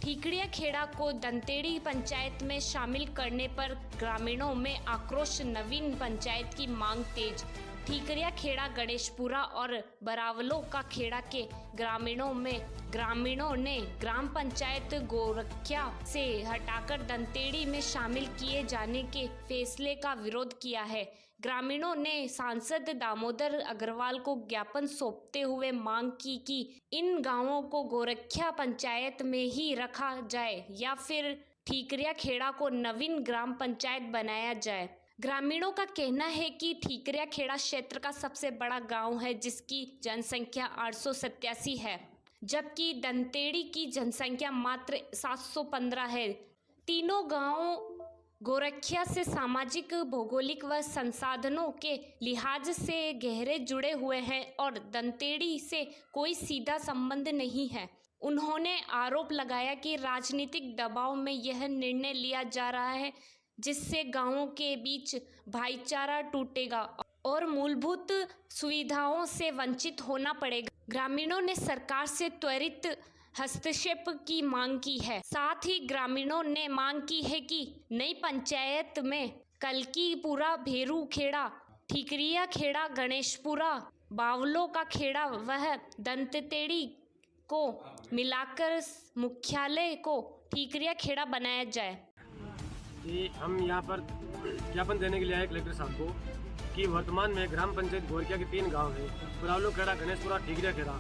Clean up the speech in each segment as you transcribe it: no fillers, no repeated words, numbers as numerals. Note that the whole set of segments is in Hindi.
ठीकरिया खेड़ा को दंतेड़ी पंचायत में शामिल करने पर ग्रामीणों में आक्रोश। नवीन पंचायत की मांग तेज। ठीकरिया खेड़ा, गणेशपुरा और बरावलों का खेड़ा के ग्रामीणों ने ग्राम पंचायत गोरखिया से हटाकर दंतेड़ी में शामिल किए जाने के फैसले का विरोध किया है। ग्रामीणों ने सांसद दामोदर अग्रवाल को ज्ञापन सौंपते हुए मांग की कि इन गांवों को गोरखिया पंचायत में ही रखा जाए या फिर ठीकरिया खेड़ा को नवीन ग्राम पंचायत बनाया जाए। ग्रामीणों का कहना है कि ठीकरिया खेड़ा क्षेत्र का सबसे बड़ा गांव है, जिसकी जनसंख्या 887 है, जबकि दंतेड़ी की जनसंख्या मात्र 715 है। तीनों गांव गोरखिया से सामाजिक, भौगोलिक व संसाधनों के लिहाज से गहरे जुड़े हुए हैं और दंतेड़ी से कोई सीधा संबंध नहीं है। उन्होंने आरोप लगाया कि राजनीतिक दबाव में यह निर्णय लिया जा रहा है, जिससे गांवों के बीच भाईचारा टूटेगा और मूलभूत सुविधाओं से वंचित होना पड़ेगा। ग्रामीणों ने सरकार से त्वरित हस्तक्षेप की मांग की है। साथ ही ग्रामीणों ने मांग की है कि नई पंचायत में कलकीपुरा, भेरू खेड़ा, ठीकरिया खेड़ा, गणेशपुरा, बावलों का खेड़ा वह दंतेड़ी को मिलाकर मुख्यालय को ठीकरिया खेड़ा बनाया जाए। कि हम यहाँ पर ज्ञापन देने के लिए आए कलेक्टर साहब को कि वर्तमान में ग्राम पंचायत गोरखिया के 3 गांव हैं, बरावलो खेड़ा, गणेशपुरा, ठीकरिया खेड़ा।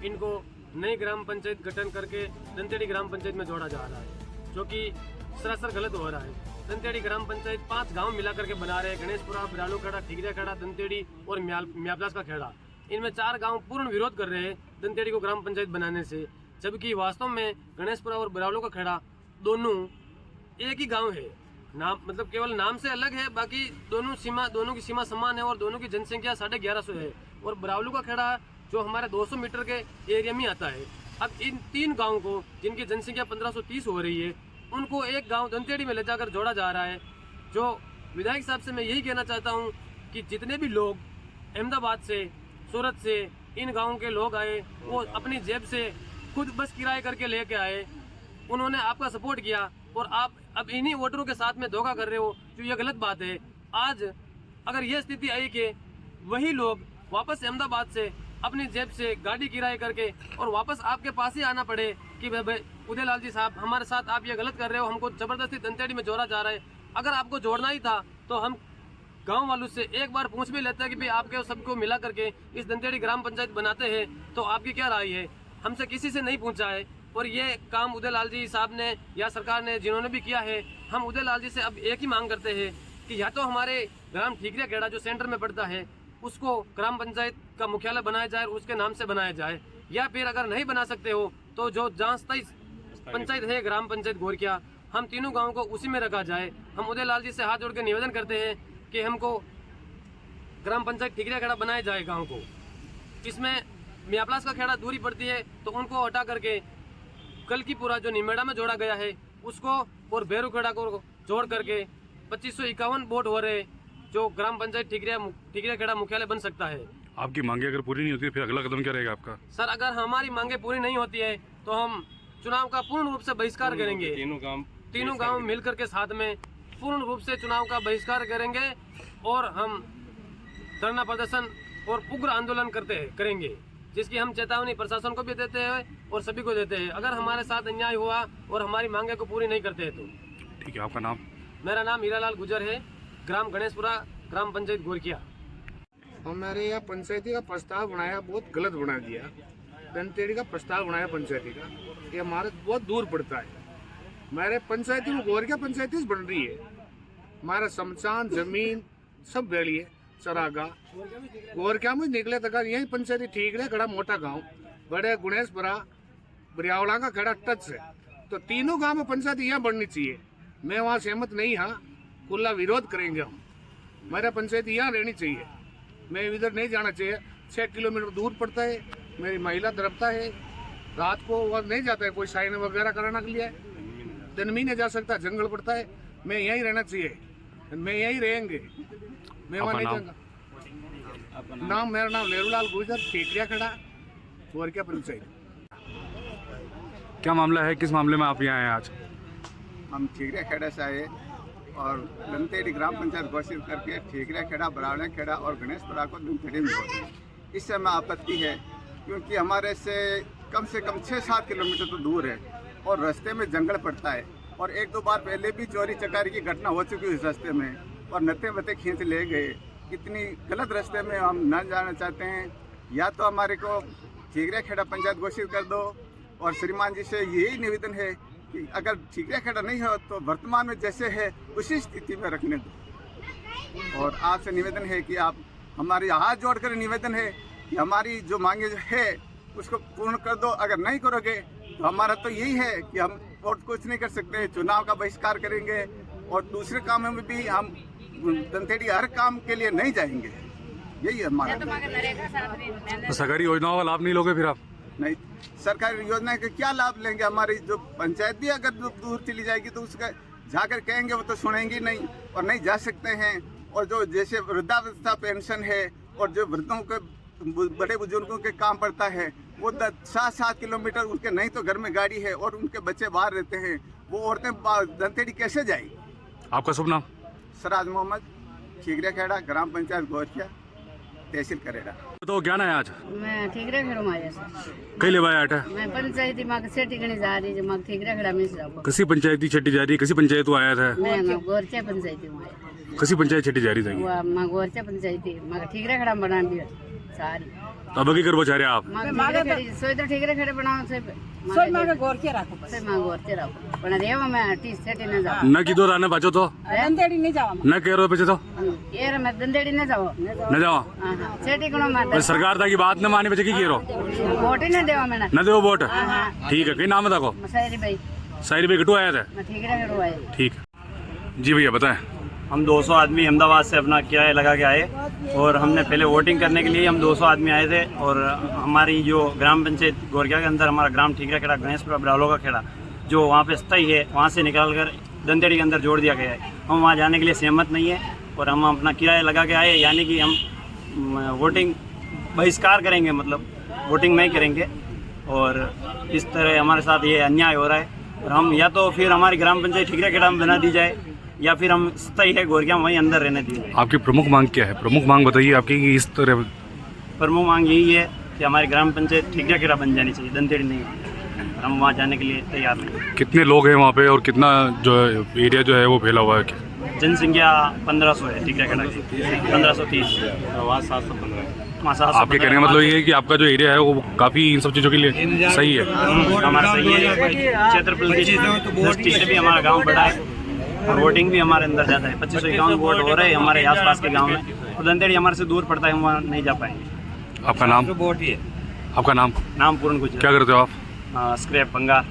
इनको नई ग्राम पंचायत गठन करके दंतेड़ी ग्राम पंचायत में जोड़ा जा रहा है, जो कि सरासर गलत हो रहा है। दंतेड़ी ग्राम पंचायत 5 गांव मिला करके बना रहे हैं, गणेशपुरा, बरावलो खेड़ा, ठीकरिया खेड़ा, दंतेड़ी और म्यापलास का खेड़ा। इनमें 4 गांव पूर्ण विरोध कर रहे हैं दंतेड़ी को ग्राम पंचायत बनाने से, जबकि वास्तव में गणेशपुरा और बरावलो का खेड़ा दोनों एक ही गाँव है। नाम मतलब केवल नाम से अलग है, बाकी दोनों की सीमा समान है और दोनों की जनसंख्या 1150 है। और बरावलू का खेड़ा जो हमारे 200 मीटर के एरिया में आता है। अब इन 3 गांवों को, जिनकी जनसंख्या 1530 हो रही है, उनको एक गांव दंतेड़ी में ले जाकर जोड़ा जा रहा है। जो विधायक साहब से मैं यही कहना चाहता हूं कि जितने भी लोग अहमदाबाद से, सूरत से इन गाँवों के लोग आए, वो अपनी जेब से खुद बस किराए करके लेके आए, उन्होंने आपका सपोर्ट किया और आप अब इन्हीं वोटरों के साथ में धोखा कर रहे हो, जो ये गलत बात है। आज अगर यह स्थिति आई कि वही लोग वापस अहमदाबाद से अपनी जेब से गाड़ी किराए करके और वापस आपके पास ही आना पड़े कि भाई उदयलाल जी साहब हमारे साथ आप ये गलत कर रहे हो, हमको जबरदस्ती दंतेड़ी में जोड़ा जा रहा है। अगर आपको जोड़ना ही था तो हम गाँव वालों से एक बार पूछ भी लेते हैं कि भाई आपके सबको मिला करके इस दंतेड़ी ग्राम पंचायत बनाते हैं, तो आपकी क्या राय है। हमसे किसी से नहीं पूछा है और ये काम उदयलाल जी साहब ने या सरकार ने जिन्होंने भी किया है, हम उदयलाल जी से अब एक ही मांग करते हैं कि या तो हमारे ग्राम ठीकरिया खेड़ा जो सेंटर में पड़ता है उसको ग्राम पंचायत का मुख्यालय बनाया जाए, उसके नाम से बनाया जाए, या फिर अगर नहीं बना सकते हो तो जो जहाँ स्थायी पंचायत है ग्राम पंचायत गोरखिया, हम तीनों गाँव को उसी में रखा जाए। हम उदयलाल जी से हाथ जोड़ के निवेदन करते हैं कि हमको ग्राम पंचायत ठीकरिया खेड़ा बनाया जाए गाँव को। इसमें म्यापलास का खेड़ा दूरी पड़ती है तो उनको हटा करके कलकीपुरा जो निमेड़ा में जोड़ा गया है उसको और भेरू खेड़ा को जोड़ करके 2551 वोट हो रहे, जो ग्राम पंचायत ठीकरिया खेड़ा मुख्यालय बन सकता है। आपकी मांगे अगर पूरी नहीं होती है फिर अगला कदम क्या रहेगा आपका? सर, अगर हमारी मांगे पूरी नहीं होती है तो हम चुनाव का पूर्ण रूप से बहिष्कार करेंगे। तीनों गाँव मिलकर के साथ में पूर्ण रूप से चुनाव का बहिष्कार करेंगे और हम धरना प्रदर्शन और उग्र आंदोलन करेंगे, जिसकी हम चेतावनी प्रशासन को भी देते हैं और सभी को देते हैं अगर हमारे साथ अन्याय हुआ और हमारी मांगे को पूरी नहीं करते हैं तो। ठीक है, आपका नाम? मेरा नाम हीरालाल गुजर है, ग्राम गणेशपुरा, ग्राम पंचायत गोरखिया। हमारे यहाँ पंचायती का प्रस्ताव बनाया, बहुत गलत बना दिया। दंतेड़ी का प्रस्ताव बनाया पंचायती का, ये हमारे बहुत दूर पड़ता है। हमारे पंचायती में गोरखिया पंचायती बन रही है, हमारा शमशान जमीन सब बेड़ी है, चरागा गोरखिया में निकले तक यही पंचायती ठीकरिया खेड़ा मोटा गांव, बड़े गणेशपुरा, बरियावला का खेड़ा टच है, तो तीनों गांव में पंचायत यहाँ बढ़नी चाहिए। मैं वहाँ सहमत नहीं, हाँ खुला विरोध करेंगे हम। मेरा पंचायत यहाँ रहनी चाहिए, मैं इधर नहीं जाना चाहिए। 6 किलोमीटर दूर पड़ता है, मेरी महिला दरबता है, रात को वह नहीं जाता है कोई साइन वगैरह कराने के लिए, दिन में नहीं जा सकता, जंगल पड़ता है। मैं यहीं रहना चाहिए, मैं यहीं रहेंगे, मैं वहाँ नहीं जाऊँगा। नाम मेरा नाम लेरूलाल गुजर, ठीकरिया खेड़ा, गोरखिया पंचायत। क्या मामला है, किस मामले में आप यहाँ आए आज? हम ठीकरा खेड़ा से आए और दंतेड़ी ग्राम पंचायत घोषित करके ठीकरा खेड़ा, बरावड़ा खेड़ा और गणेशपुरा को दंतेड़ी में जोड़ दिया। इससे हमें आपत्ति है क्योंकि हमारे से कम 6-7 किलोमीटर तो दूर है और रास्ते में जंगल पड़ता है और 1-2 बार पहले भी चोरी चकारी की घटना हो चुकी है इस रास्ते में और नत्थे बत्ते खींच ले गए। इतनी गलत रास्ते में हम न जाना चाहते हैं। या तो हमारे को ठीकरा खेड़ा पंचायत घोषित कर दो और श्रीमान जी से यही निवेदन है कि अगर ठीकरा खेड़ा नहीं हो तो वर्तमान में जैसे है उसी स्थिति में रखने दो। और आपसे निवेदन है कि आप हमारे हाथ जोड़कर निवेदन है कि हमारी जो मांगे है उसको पूर्ण कर दो। अगर नहीं करोगे तो हमारा तो यही है कि हम और कुछ नहीं कर सकते, चुनाव का बहिष्कार करेंगे और दूसरे कामों में भी हम दंतेड़ी हर काम के लिए नहीं जाएंगे। यही है हमारा। तो सरकारी योजनाओं का लाभ नहीं लोगे फिर आप? नहीं, सरकारी योजना के क्या लाभ लेंगे? हमारी जो पंचायत भी अगर दूर चली जाएगी तो उसका जाकर कहेंगे वो तो सुनेंगे नहीं और नहीं जा सकते हैं। और जो जैसे वृद्धावस्था पेंशन है और जो वृद्धों के बड़े बुजुर्गों के काम पड़ता है वो 7-7 किलोमीटर उनके नहीं तो घर में गाड़ी है और उनके बच्चे बाहर रहते हैं, वो औरतें दंतेड़ी कैसे जाएगी? आपका शुभ नाम? सराज मोहम्मद, ठीकरा खेड़ा, ग्राम पंचायत घोषिया, तहसील करेड़ा। तो क्या ना है आज? मैं ठीकरा खेड़ा में आया सर। कई लेवाय आठ है? मैं पंचायती माग से टिकने जा रही जो माग ठीकरा खेड़ा में जाऊँ। कसी पंचायती छठी जा रही, कसी पंचायत आया था? मैं गोरचा पंचायती में आया। कसी पंचायत छठी जा रही थी? वो माग गोरचा पंचायती माग ठीकरा खेड़ा बना दिया सारी। अब आगे कर चाह रहे आप? माग सोई तो ठीकरा खेड़ा बनाओ से सोई माग गोरचे राखो से माग गोरचे राखो पण रेवा मैं टी सेटी न जाओ न किधर आने बचो तो दंदेड़ी नहीं जाओ न कह रहे बचे तो यार मैं दंदेड़ी न जाओ न जाओ। हां हां सेटी कोनो मत सरकार था की बात न माने बचे की कह रहे वोट ही न देवा मैंने न दो वोट? ठीक है, कई नाम है ताको? सारी भाई साहिर भाई कटू आया था? मैं ठीकरा खेड़ा आया। ठीक है जी भैया बताएं। हम 200 आदमी अहमदाबाद से अपना किराया लगा के आए और हमने पहले वोटिंग करने के लिए हम 200 आदमी आए थे और हमारी जो ग्राम पंचायत गोरकिया के अंदर हमारा ग्राम ठीकरा खेड़ा, गणेशपुरा, बरावड़ा का खेड़ा जो वहाँ पे स्थायी है वहाँ से निकाल कर दंतेड़ी के अंदर जोड़ दिया गया है। हम वहाँ जाने के लिए सहमत नहीं है और हम अपना किराया लगा के आए, यानी कि हम वोटिंग बहिष्कार करेंगे, मतलब वोटिंग नहीं करेंगे और इस तरह हमारे साथ ये अन्याय हो रहा है। और हम या तो फिर हमारी ग्राम पंचायत ठीकरा खेड़ा में बना दी जाए या फिर हम स्थायी है गोरकिया वहीं अंदर रहने दिए। आपकी प्रमुख मांग क्या है? प्रमुख मांग बताइए आपकी कि इस तरह। प्रमुख मांग यही है कि हमारी ग्राम पंचायत ठीकरा खेड़ा बन जानी चाहिए, दंतेड़ी नहीं है। हम वहाँ जाने के लिए तैयार नहीं। कितने लोग हैं वहाँ पे और कितना जो एरिया जो है वो फैला हुआ है? जनसंख्या 1500 है ठीकरा खेड़ा की, 1530, आवाज 715। आपके कहने का मतलब ये है कि आपका जो एरिया है वो काफ़ी इन सब चीज़ों के लिए सही है? हमारा सही है। क्षेत्रफल की दृष्टि से भी हमारा गाँव बड़ा है और वोटिंग भी हमारे अंदर ज़्यादा है। 2551 वोट हो रहे हैं हमारे आसपास के गांव में और दंतेड़ी हमारे से दूर पड़ता है, हम वहाँ नहीं जा पाएंगे। आपका नाम? वोट ही है। आपका नाम? नाम पूर्ण गुजर। क्या करते हो आप? स्क्रैप भंगार।